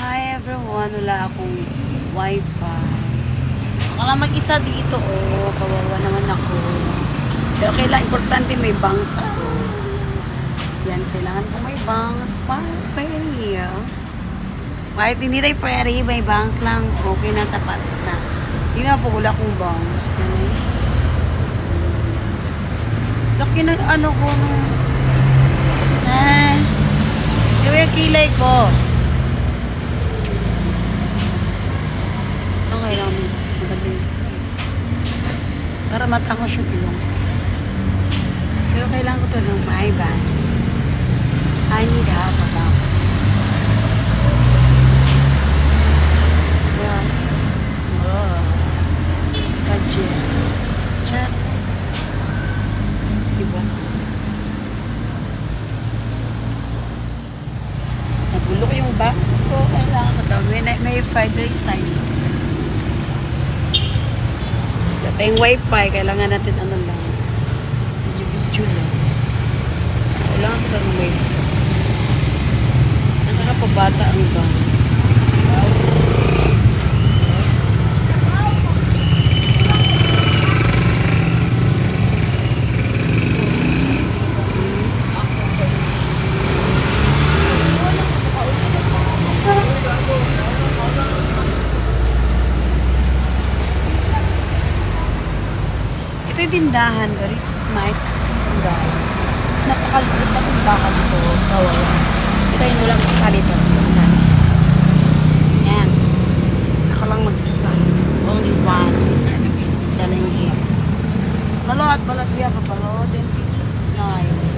Hi everyone, wala akong wifi. Ako lang mag-isa dito, oh. Kawawa naman ako. Pero kailangan, importante may bangs ako. Yan, kailangan ko may bangs para pwede. Kahit hindi tayo prairie, may bangs lang. Okay na, sapat na. Hindi na po wala kong bangs. Okay. Laki na ano ko nung... yung kilay ko. Okay lang. Magaling. Para matangos yung ilong. Pero kailangan ko to ng my bangs. I need help a bangs. Yeah. Oh. Budget. Check. Diba? Nagulo ko yung bangs ko. Kailangan ko daw. May fried rice tayo. Wala tayong wifi. Kailangan natin ano lang. Video lang. Kailangan ko ng wifi. Nakakapabata ang bangs. Ito yung tindahan. Very smart tindahan. Napakalupit na tindahan ito. Kawawa. Ito yung walang salita. Yan. Ako lang mag-isa. Only one. Selling here. Balot. Balot. Balot. Balot.